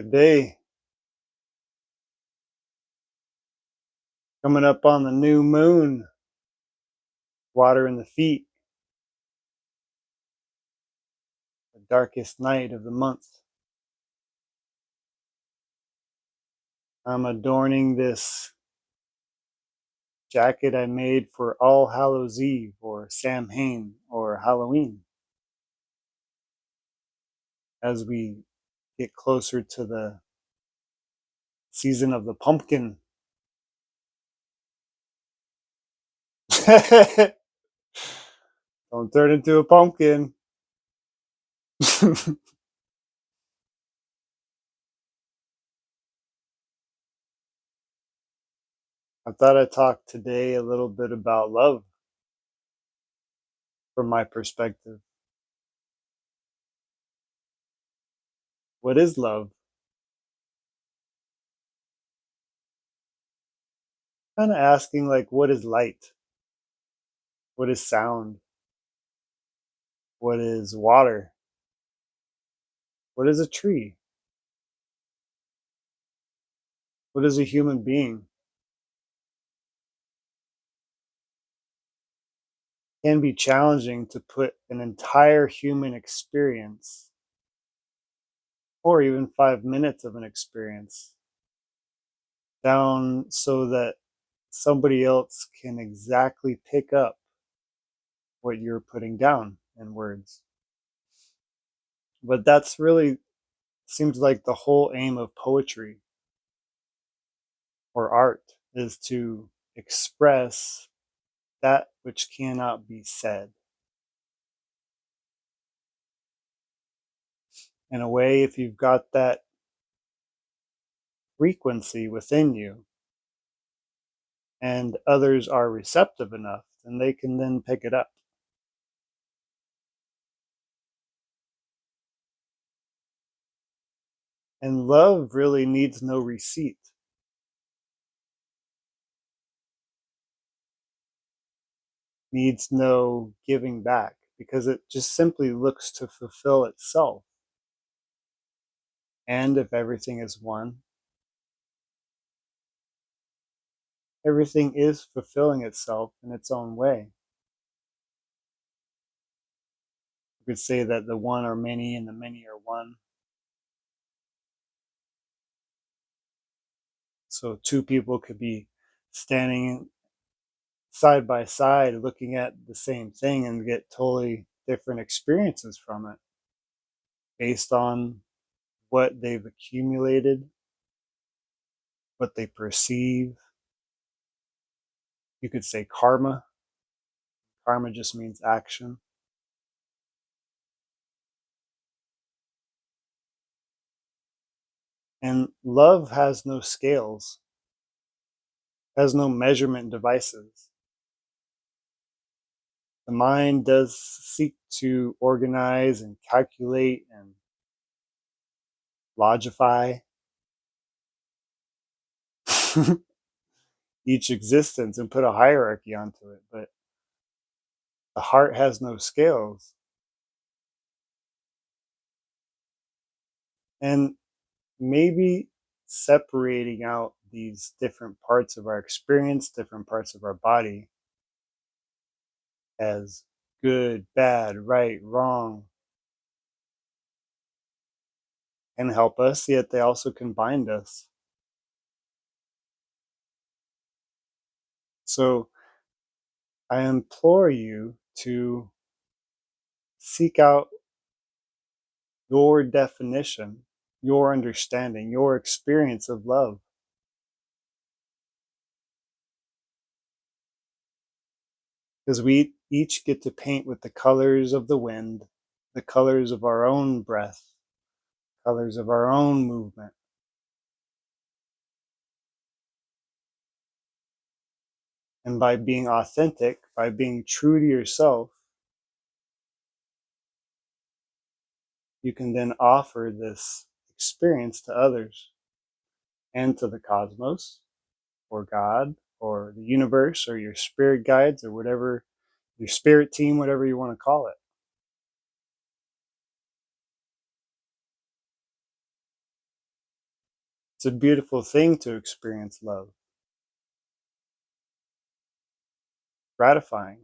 Good day. Coming up on the new moon, water in the feet, the darkest night of the month. I'm adorning this jacket I made for All Hallows Eve or Samhain or Halloween as we get closer to the season of the pumpkin. Don't turn into a pumpkin. I thought I'd talk today a little bit about love from my perspective. What is love? Kind of asking, like, what is light? What is sound? What is water? What is a tree? What is a human being? It can be challenging to put an entire human experience, or even 5 minutes of an experience, down so that somebody else can exactly pick up what you're putting down in words. But that's really seems like the whole aim of poetry or art is to express that which cannot be said. In a way, if you've got that frequency within you and others are receptive enough, then they can then pick it up. And love really needs no receipt, needs no giving back, because it just simply looks to fulfill itself. And if everything is one, everything is fulfilling itself in its own way. You could say that the one are many and the many are one. So two people could be standing side by side looking at the same thing and get totally different experiences from it based on what they've accumulated, what they perceive. You could say karma. Karma just means action. And love has no scales, has no measurement devices. The mind does seek to organize and calculate and logify each existence and put a hierarchy onto it, but the heart has no scales. And maybe separating out these different parts of our experience, different parts of our body as good, bad, right, wrong can help us, yet they also can bind us. So I implore you to seek out your definition, your understanding, your experience of love. Because we each get to paint with the colors of the wind, the colors of our own breath, colors of our own movement. And by being authentic, by being true to yourself, you can then offer this experience to others and to the cosmos or God or the universe or your spirit guides or whatever, your spirit team, whatever you want to call it. It's a beautiful thing to experience love, gratifying,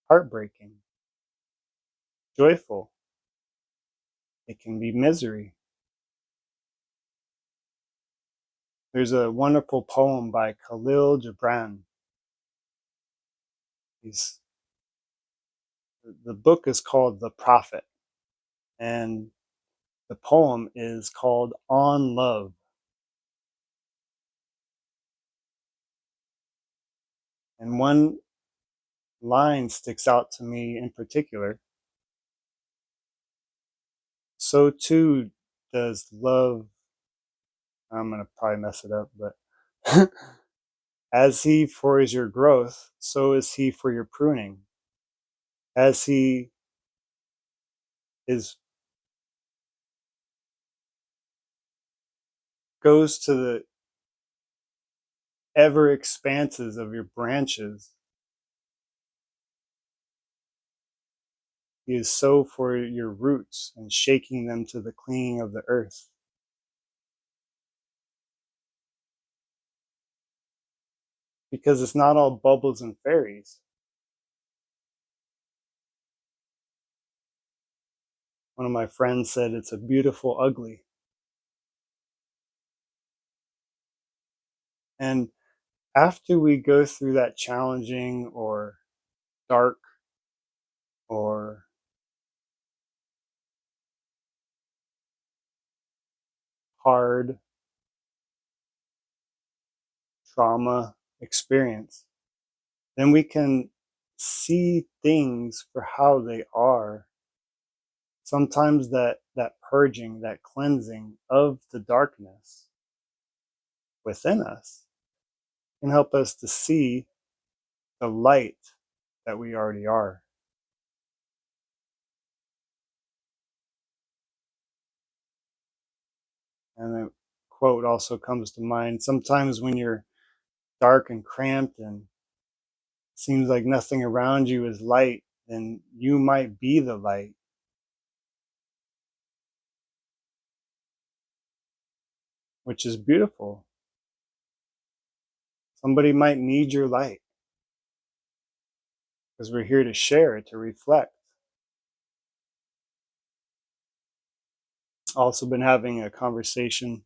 heartbreaking, joyful. It can be misery. There's a wonderful poem by Khalil Gibran. He's, the book is called The Prophet, and the poem is called On Love. And one line sticks out to me in particular. So too does love, I'm going to probably mess it up, but as he for is your growth, so is he for your pruning. As he is goes to the ever expanses of your branches, he is so for your roots and shaking them to the clinging of the earth. Because it's not all bubbles and fairies. One of my friends said it's a beautiful ugly. And after we go through that challenging or dark or hard trauma experience, then we can see things for how they are. Sometimes that purging, that cleansing of the darkness within us can help us to see the light that we already are. And a quote also comes to mind: sometimes when you're dark and cramped and seems like nothing around you is light, then you might be the light, which is beautiful. Somebody might need your light because we're here to share it, to reflect. Also been having a conversation with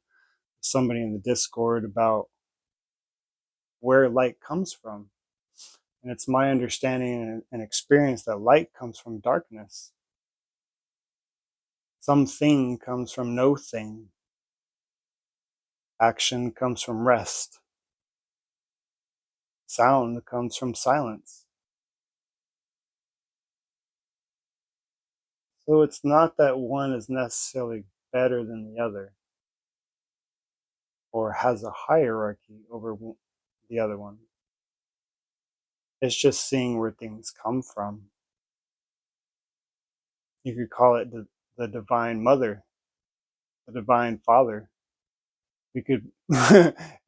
somebody in the Discord about where light comes from. And it's my understanding and experience that light comes from darkness. Something comes from no thing. Action comes from rest. Sound comes from silence. So it's not that one is necessarily better than the other or has a hierarchy over the other one. It's just seeing where things come from. You could call it the divine mother, the divine father. We could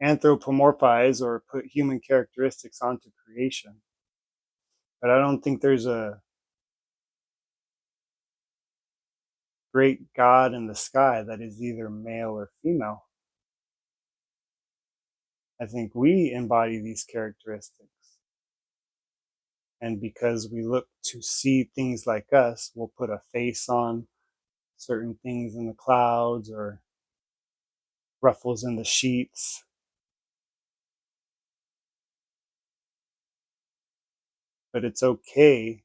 anthropomorphize or put human characteristics onto creation. But I don't think there's a great God in the sky that is either male or female. I think we embody these characteristics. And because we look to see things like us, we'll put a face on certain things in the clouds or ruffles in the sheets. But it's okay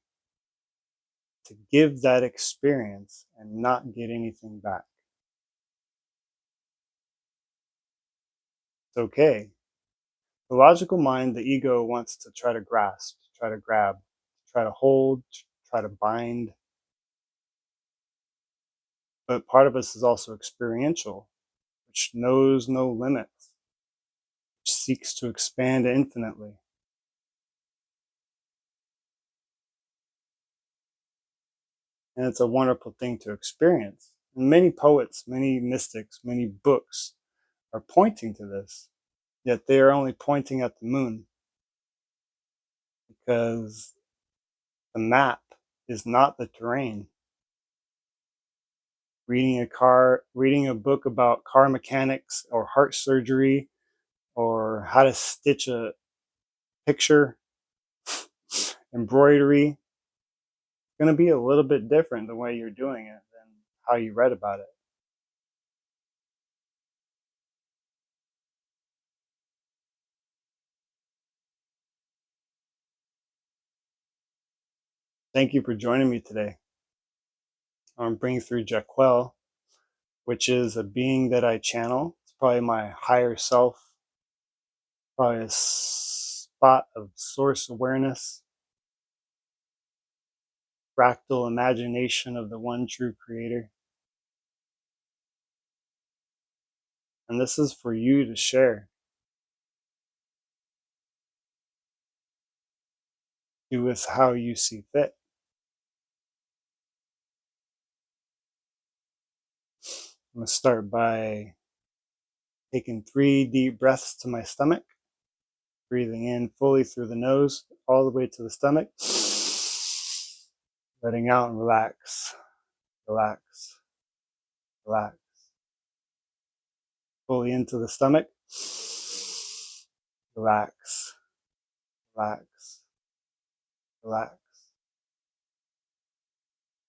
to give that experience and not get anything back. It's okay. The logical mind, the ego, wants to try to grasp, try to grab, try to hold, try to bind. But part of us is also experiential, which knows no limits, which seeks to expand infinitely. And it's a wonderful thing to experience. And many poets, many mystics, many books are pointing to this, yet they are only pointing at the moon because the map is not the terrain. reading a book about car mechanics or heart surgery or how to stitch a picture, embroidery, going to be a little bit different the way you're doing it than how you read about it. Thank you for joining me today. I'm bringing through Ja-Quel, which is a being that I channel. It's probably my higher self, probably a spot of source awareness, fractal imagination of the one true creator. And this is for you to share. Do with how you see fit. I'm going to start by taking 3 deep breaths to my stomach, breathing in fully through the nose, all the way to the stomach, letting out and relax, relax, relax. Fully into the stomach, relax, relax, relax.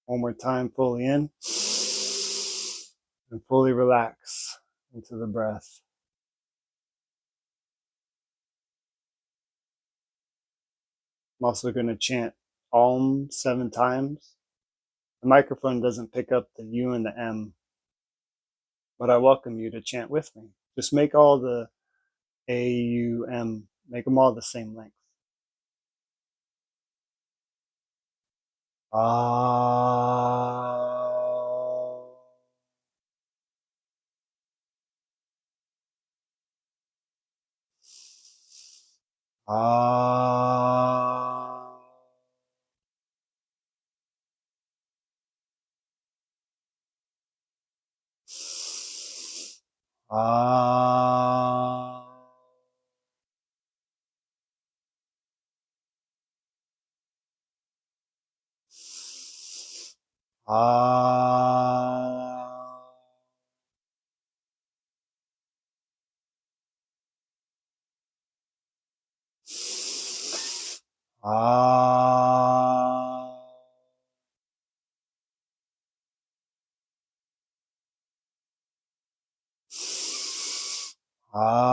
One more time, fully in, and fully relax into the breath. I'm also going to chant Om 7 times. The microphone doesn't pick up the U and the M, but I welcome you to chant with me. Just make all the A, U, M, make them all the same length. Ah. Ah. Ah. Ah. Ah. Ah.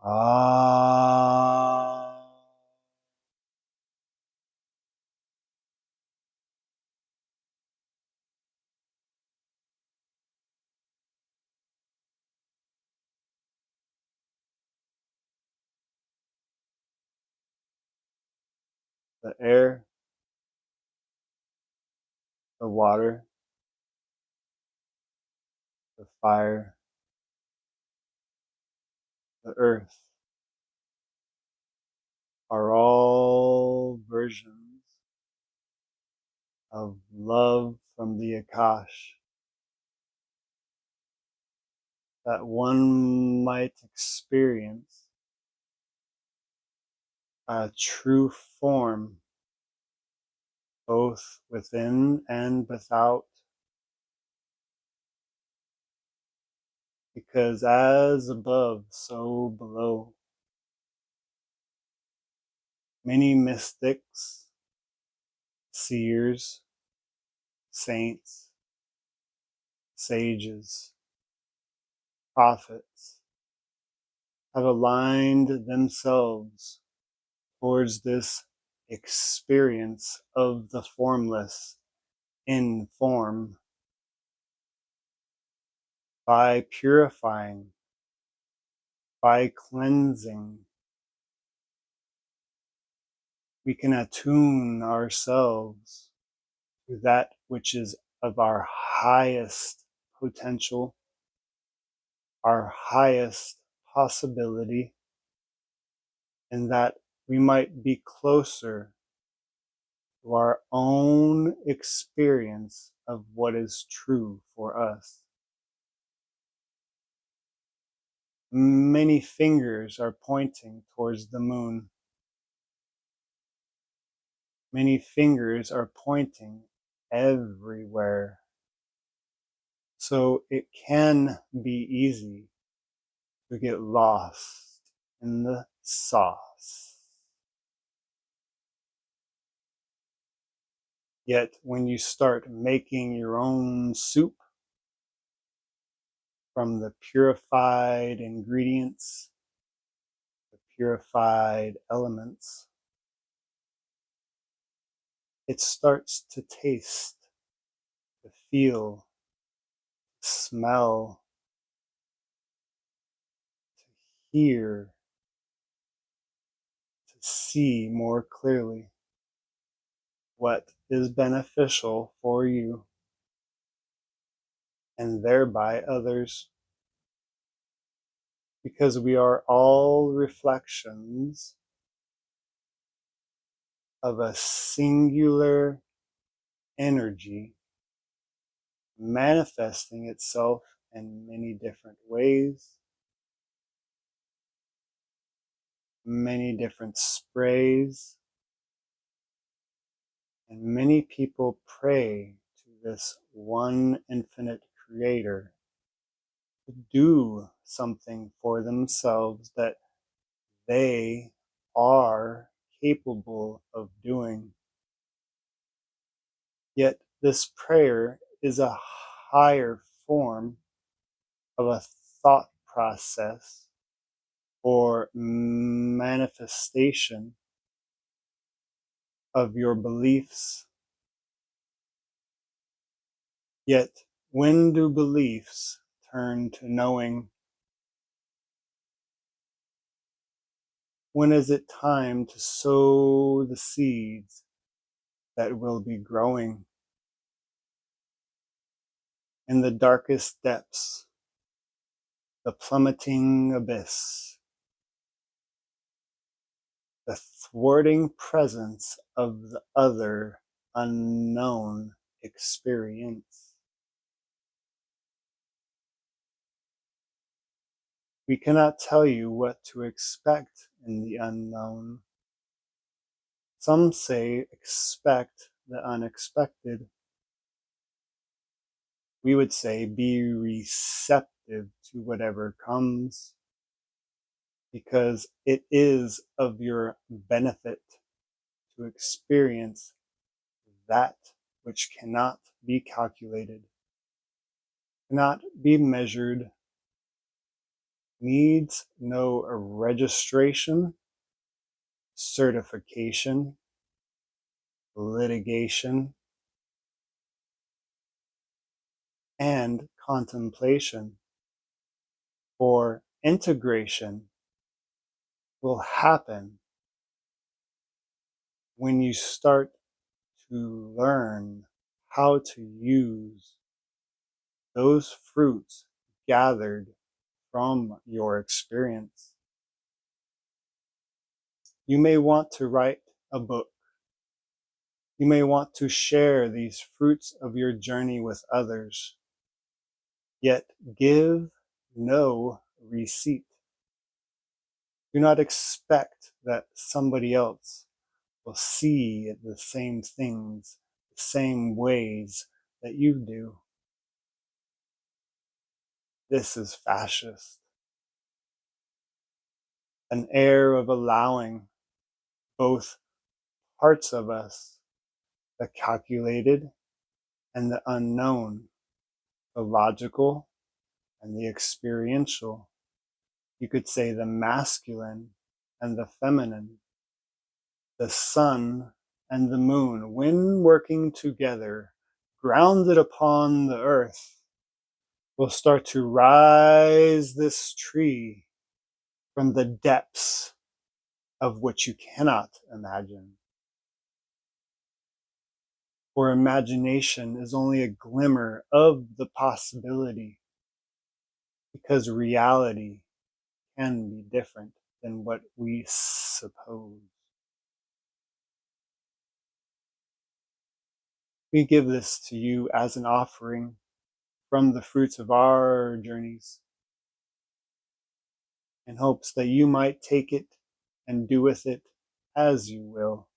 Ah. The air, the water, the fire, the earth are all versions of love from the Akash that one might experience a true form both within and without, because as above, so below. Many mystics, seers, saints, sages, prophets have aligned themselves towards this experience of the formless in form by purifying, by cleansing. We can attune ourselves to that which is of our highest potential, our highest possibility, and that we might be closer to our own experience of what is true for us. Many fingers are pointing towards the moon. Many fingers are pointing everywhere. So it can be easy to get lost in the sauce. Yet when you start making your own soup from the purified ingredients, the purified elements, it starts to taste, to feel, smell, to hear, to see more clearly what is beneficial for you and thereby others, because we are all reflections of a singular energy manifesting itself in many different ways, many different sprays, and many people pray to this one infinite creator to do something for themselves that they are capable of doing. Yet this prayer is a higher form of a thought process or manifestation of your beliefs. Yet when do beliefs turn to knowing? When is it time to sow the seeds that will be growing in the darkest depths, the plummeting abyss, the thwarting presence of the other unknown experience? We cannot tell you what to expect in the unknown. Some say expect the unexpected. We would say be receptive to whatever comes, because it is of your benefit to experience that which cannot be calculated, cannot be measured, needs no registration, certification, litigation, and contemplation. For integration will happen when you start to learn how to use those fruits gathered from your experience. You may want to write a book. You may want to share these fruits of your journey with others, yet give no receipt. Do not expect that somebody else will see the same things, the same ways that you do. This is fascist. An air of allowing both parts of us, the calculated and the unknown, the logical and the experiential. You could say the masculine and the feminine, the sun and the moon, when working together, grounded upon the earth, will start to rise this tree from the depths of which you cannot imagine. For imagination is only a glimmer of the possibility, because reality can be different than what we suppose. We give this to you as an offering from the fruits of our journeys. in hopes that you might take it and do with it as you will.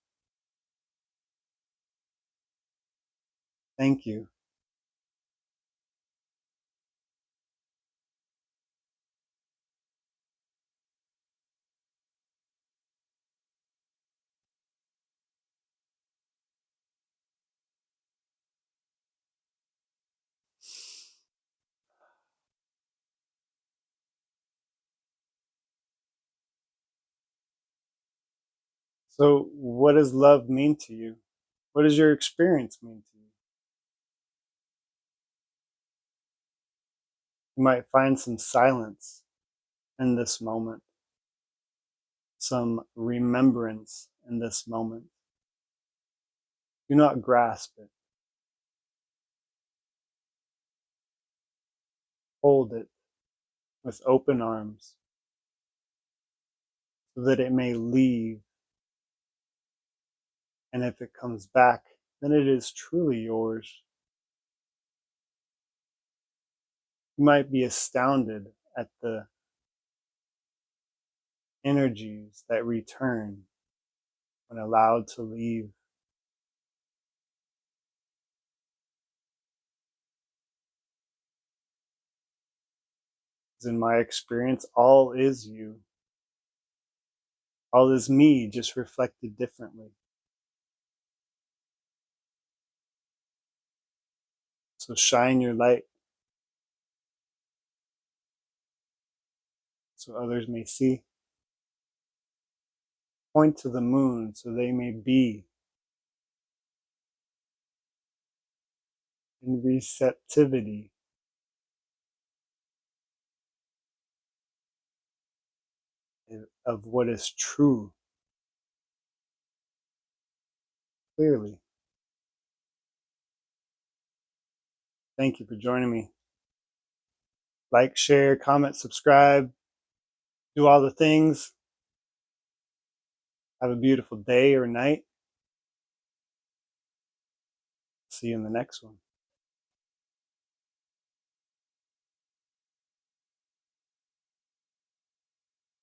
Thank you. So, what does love mean to you? What does your experience mean to you? You might find some silence in this moment, some remembrance in this moment. Do not grasp it, hold it with open arms so that it may leave. And if it comes back, then it is truly yours. You might be astounded at the energies that return when allowed to leave. Because in my experience, all is you. All is me, just reflected differently. So shine your light so others may see. Point to the moon so they may be in receptivity of what is true clearly. Thank you for joining me. Like, share, comment, subscribe, do all the things. Have a beautiful day or night. See you in the next one.